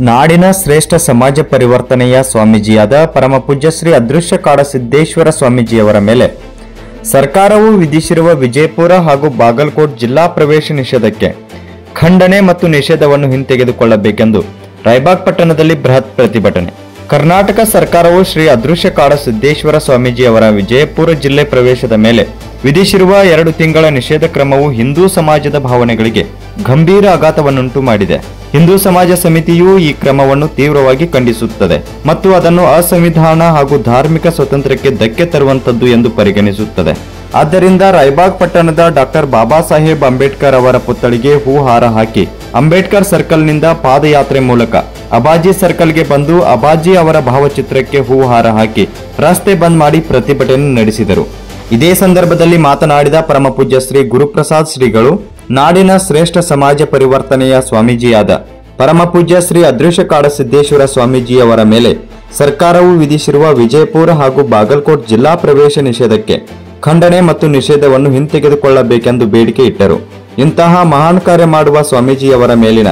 ನಾಡಿನ ಶ್ರೇಷ್ಠ ಸಮಾಜ ಪರಿವರ್ತನೆಯ ಸ್ವಾಮೀಜಿಯಾದ ಪರಮಪೂಜ್ಯ ಶ್ರೀ ಅದೃಶ್ಯ ಕಾಡಸಿದ್ದೇಶ್ವರ ಸ್ವಾಮೀಜಿಯವರ ಮೇಲೆ ಸರ್ಕಾರವು ವಿಧಿಸಿರುವ ವಿಜಯಪುರ ಹಾಗೂ ಬಾಗಲಕೋಟ್ ಜಿಲ್ಲಾ ಪ್ರವೇಶ ನಿಷೇಧಕ್ಕೆ ಖಂಡನೆ ಮತ್ತು ನಿಷೇಧವನ್ನು ಹಿಂತೆಗೆದುಕೊಳ್ಳಬೇಕೆಂದು ರಾಯಬಾಗ್ ಪಟ್ಟಣದಲ್ಲಿ ಬೃಹತ್ ಪ್ರತಿಭಟನೆ. ಕರ್ನಾಟಕ ಸರ್ಕಾರವು ಶ್ರೀ ಅದೃಶ್ಯ ಕಾಡಸಿದ್ದೇಶ್ವರ ಸ್ವಾಮೀಜಿಯವರ ವಿಜಯಪುರ ಜಿಲ್ಲೆ ಪ್ರವೇಶದ ಮೇಲೆ ವಿಧಿಸಿರುವ 2 ತಿಂಗಳ ನಿಷೇಧ ಕ್ರಮವು ಹಿಂದೂ ಸಮಾಜದ ಭಾವನೆಗಳಿಗೆ ಗಂಭೀರ ಆಘಾತವನ್ನುಂಟು ಮಾಡಿದೆ. ಹಿಂದೂ ಸಮಾಜ ಸಮಿತಿಯು ಈ ಕ್ರಮವನ್ನು ತೀವ್ರವಾಗಿ ಖಂಡಿಸುತ್ತದೆ ಮತ್ತು ಅದನ್ನು ಅಸಂವಿಧಾನ ಹಾಗೂ ಧಾರ್ಮಿಕ ಸ್ವಾತಂತ್ರ್ಯಕ್ಕೆ ಧಕ್ಕೆ ತರುವಂತದ್ದು ಎಂದು ಪರಿಗಣಿಸುತ್ತದೆ. ಆದ್ದರಿಂದ ರಾಯಬಾಗ್ ಪಟ್ಟಣದ ಡಾಕ್ಟರ್ ಬಾಬಾ ಸಾಹೇಬ್ ಅಂಬೇಡ್ಕರ್ ಅವರ ಪುತ್ಥಳಿಗೆ ಹೂಹಾರ ಹಾಕಿ ಅಂಬೇಡ್ಕರ್ ಸರ್ಕಲ್ನಿಂದ ಪಾದಯಾತ್ರೆ ಮೂಲಕ ಅಬಾಜಿ ಸರ್ಕಲ್ಗೆ ಬಂದು ಅಬಾಜಿ ಅವರ ಭಾವಚಿತ್ರಕ್ಕೆ ಹೂಹಾರ ಹಾಕಿ ರಸ್ತೆ ಬಂದ್ ಮಾಡಿ ಪ್ರತಿಭಟನೆ ನಡೆಸಿದರು. ಇದೇ ಸಂದರ್ಭದಲ್ಲಿ ಮಾತನಾಡಿದ ಪರಮಪೂಜ್ಯ ಶ್ರೀ ಗುರುಪ್ರಸಾದ್ ಶ್ರೀಗಳು, ನಾಡಿನ ಶ್ರೇಷ್ಠ ಸಮಾಜ ಪರಿವರ್ತನೆಯ ಸ್ವಾಮೀಜಿಯಾದ ಪರಮಪೂಜ್ಯ ಶ್ರೀ ಅದೃಶ್ಯ ಕಾಡಸಿದ್ದೇಶ್ವರ ಸ್ವಾಮೀಜಿಯವರ ಮೇಲೆ ಸರ್ಕಾರವು ವಿಧಿಸಿರುವ ವಿಜಯಪುರ ಹಾಗೂ ಬಾಗಲಕೋಟ್ ಜಿಲ್ಲಾ ಪ್ರವೇಶ ನಿಷೇಧಕ್ಕೆ ಖಂಡನೆ ಮತ್ತು ನಿಷೇಧವನ್ನು ಹಿಂತೆಗೆದುಕೊಳ್ಳಬೇಕೆಂದು ಬೇಡಿಕೆ ಇಟ್ಟರು. ಇಂತಹ ಮಹಾನ್ ಕಾರ್ಯ ಮಾಡುವ ಸ್ವಾಮೀಜಿಯವರ ಮೇಲಿನ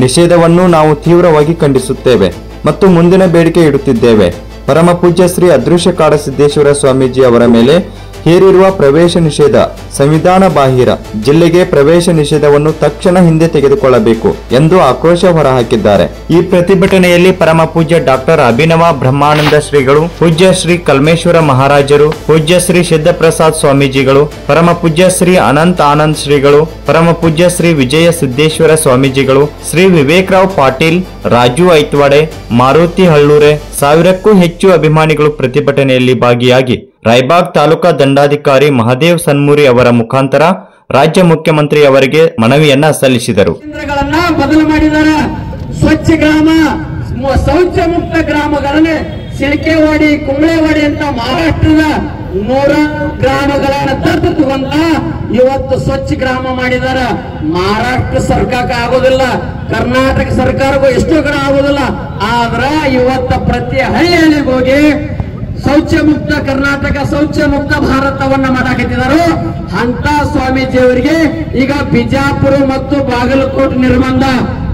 ನಿಷೇಧವನ್ನು ನಾವು ತೀವ್ರವಾಗಿ ಖಂಡಿಸುತ್ತೇವೆ ಮತ್ತು ಮುಂದಿನ ಬೇಡಿಕೆ ಇಡುತ್ತಿದ್ದೇವೆ. ಪರಮಪೂಜ್ಯ ಶ್ರೀ ಅದೃಶ್ಯ ಕಾಡಸಿದ್ದೇಶ್ವರ ಸ್ವಾಮೀಜಿ ಅವರ ಮೇಲೆ ಹೇರಿರುವ ಪ್ರವೇಶ ನಿಷೇಧ ಸಂವಿಧಾನ ಬಾಹಿರ. ಜಿಲ್ಲೆಗೆ ಪ್ರವೇಶ ನಿಷೇಧವನ್ನು ತಕ್ಷಣ ಹಿಂದೆ ತೆಗೆದುಕೊಳ್ಳಬೇಕು ಎಂದು ಆಕ್ರೋಶ ಹೊರಹಾಕಿದ್ದಾರೆ. ಈ ಪ್ರತಿಭಟನೆಯಲ್ಲಿ ಪರಮಪೂಜ್ಯ ಡಾಕ್ಟರ್ ಅಭಿನವ ಬ್ರಹ್ಮಾನಂದ ಶ್ರೀಗಳು, ಪೂಜ್ಯ ಶ್ರೀ ಕಲ್ಮೇಶ್ವರ ಮಹಾರಾಜರು, ಪೂಜ್ಯ ಶ್ರೀ ಸಿದ್ದಪ್ರಸಾದ್ ಸ್ವಾಮೀಜಿಗಳು, ಪರಮಪೂಜ್ಯ ಶ್ರೀ ಅನಂತ ಆನಂದ್ ಶ್ರೀಗಳು, ಪರಮಪೂಜ್ಯ ಶ್ರೀ ವಿಜಯ ಸಿದ್ದೇಶ್ವರ ಸ್ವಾಮೀಜಿಗಳು, ಶ್ರೀ ವಿವೇಕರಾವ್ ಪಾಟೀಲ್, ರಾಜು ಐತ್ವಾಡೆ, ಮಾರುತಿ ಹಳ್ಳೂರೆ, 1000ಕ್ಕೂ ಹೆಚ್ಚು ಅಭಿಮಾನಿಗಳು ಪ್ರತಿಭಟನೆಯಲ್ಲಿ ಭಾಗಿಯಾಗಿ ರಾಯಬಾಗ್ ತಾಲೂಕಾ ದಂಡಾಧಿಕಾರಿ ಮಹದೇವ್ ಸನ್ಮೂರಿ ಅವರ ಮುಖಾಂತರ ರಾಜ್ಯ ಮುಖ್ಯಮಂತ್ರಿ ಅವರಿಗೆ ಮನವಿಯನ್ನ ಸಲ್ಲಿಸಿದರು. ಬದಲು ಮಾಡಿದ್ದಾರೆ. ಸ್ವಚ್ಛ ಗ್ರಾಮ, ಶೌಚ ಮುಕ್ತ ಗ್ರಾಮಗಳನ್ನೇ ಸಿಳಿಕೆವಾಡಿ, ಕುಂಬಳೆವಾಡಿ ಅಂತ ಮಹಾರಾಷ್ಟ್ರದ 100 ಗ್ರಾಮಗಳನ್ನ ದತ್ತು ತಗೊಂಡ ಇವತ್ತು ಸ್ವಚ್ಛ ಗ್ರಾಮ ಮಾಡಿದಾರ. ಮಹಾರಾಷ್ಟ್ರ ಸರ್ಕಾರಕ್ಕೆ ಆಗೋದಿಲ್ಲ, ಕರ್ನಾಟಕ ಸರ್ಕಾರಕ್ಕೂ ಎಷ್ಟೋ ಕಡೆ ಆಗೋದಿಲ್ಲ. ಆದ್ರ ಇವತ್ತ ಪ್ರತಿ ಹಳ್ಳಿಗೆ ಹೋಗಿ ಶೌಚ ಮುಕ್ತ ಕರ್ನಾಟಕ, ಶೌಚ ಮುಕ್ತ ಭಾರತವನ್ನ ಮಾಡಾಕತ್ತಿದ್ದಾರೆ. ಅಂತ ಸ್ವಾಮೀಜಿಯವರಿಗೆ ಈಗ ಬಿಜಾಪುರ ಮತ್ತು ಬಾಗಲಕೋಟ್ ನಿರ್ಬಂಧ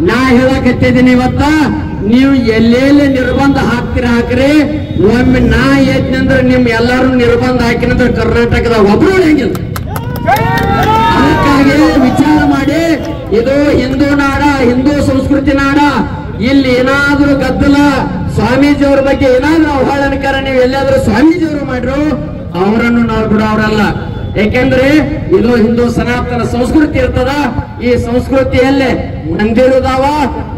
ನಾ ಹೇಳಕತ್ತಿದ್ದೀನಿ. ಇವತ್ತ ನೀವು ಎಲ್ಲೆಲ್ಲಿ ನಿರ್ಬಂಧ ಹಾಕ್ರಿ. ಒಮ್ಮೆ ನಾ ಎದ್ನಂದ್ರೆ ನಿಮ್ ಎಲ್ಲಾರು ನಿರ್ಬಂಧ ಹಾಕಿನಂದ್ರೆ ಕರ್ನಾಟಕದ ಒಬ್ರು ಉಳಿಯಂಗಿಲ್ಲ. ಅದಕ್ಕಾಗಿ ವಿಚಾರ ಮಾಡಿ, ಇದು ಹಿಂದೂ ನಾಡ, ಹಿಂದೂ ಸಂಸ್ಕೃತಿ ನಾಡ. ಇಲ್ಲಿ ಏನಾದ್ರೂ ಗದ್ದಲ, ಸ್ವಾಮೀಜಿಯವರ ಬಗ್ಗೆ ಏನಾದ್ರೂ ಅವಹೇಳನಕಾರ ನೀವು ಎಲ್ಲಾದ್ರೂ ಸ್ವಾಮೀಜಿಯವರು ಮಾಡ್ರು, ಅವರನ್ನು ನಾವು ಬಿಡೋರಲ್ಲ. ಯಾಕೆಂದ್ರೆ ಇದು ಹಿಂದೂ ಸನಾತನ ಸಂಸ್ಕೃತಿ ಇರ್ತದ. ಈ ಸಂಸ್ಕೃತಿಯಲ್ಲೇ ಮಂದಿರದಾವ.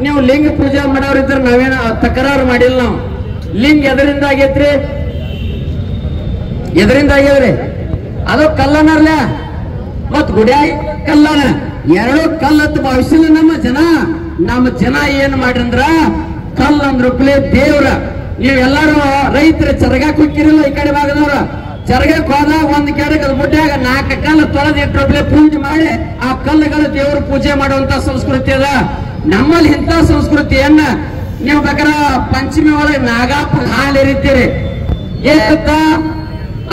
ನೀವು ಲಿಂಗ ಪೂಜೆ ಮಾಡೋರಿದ್ರೆ ನಾವೇನ ತಕರಾರು ಮಾಡಿಲ್ಲ. ನಾವು ಲಿಂಗ ಎದರಿಂದ ಆಗೈತ್ರಿ? ಎದರಿಂದ ಆಗ್ಯದ್ರಿ? ಅದು ಕಲ್ಲನರ್ಲ ಮತ್ ಗುಡಿಯಾಗಿ ಕಲ್ಲನ, 2 ಕಲ್ಲತ್ತು ಭಾವಿಸಿಲ್ಲ ನಮ್ಮ ಜನ ಏನ್ ಮಾಡ್ರಂದ್ರ ಕಲ್ಲಂದ್ರಪ್ಲೆ ದೇವ್ರ. ನೀವೆಲ್ಲಾರು ರೈತರ ಚರಗಾಕ್ ಹೋಗಿರಲ್ಲ, ಈ ಕಡೆ ಭಾಗದವ್ರ ಚರಗಕ್ ಹೋದಾಗ ಒಂದ್ ಕೆಡಗ ಮುಡ್ಯಾಗ 4 ಕಲ್ಲು ತೊಳೆದಿಟ್ರಪ್ಲೆ ಪೂಜೆ ಮಾಡಿ ಆ ಕಲ್ಲುಗಳ ದೇವ್ರ ಪೂಜೆ ಮಾಡುವಂತ ಸಂಸ್ಕೃತಿ ಅದ. ನಮ್ಮಲ್ಲಿ ಇಂಥ ಸಂಸ್ಕೃತಿಯನ್ನ ನೀವು ಬೇಕಾದ್ರೆ ಪಂಚಮಿ ಒಳಗೆ ನಾಗಪ್ಪ ಹಾಲು ಎರಿತೀರಿ.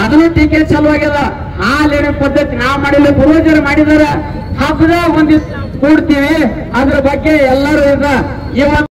ಅದನ್ನು ಟೀಕೆ ಚಲುವಾಗ್ಯದ. ಹಾಲೇನ ಪದ್ಧತಿ ನಾವ್ ಮಾಡಿಲ್ಲ, ಪೂರ್ವಜರು ಮಾಡಿದಾರ. ಹಬ್ಬದ ಒಂದಿವ್ಸ ಕೂಡ್ತೀವಿ, ಅದ್ರ ಬಗ್ಗೆ ಎಲ್ಲರೂ ಇವತ್ತು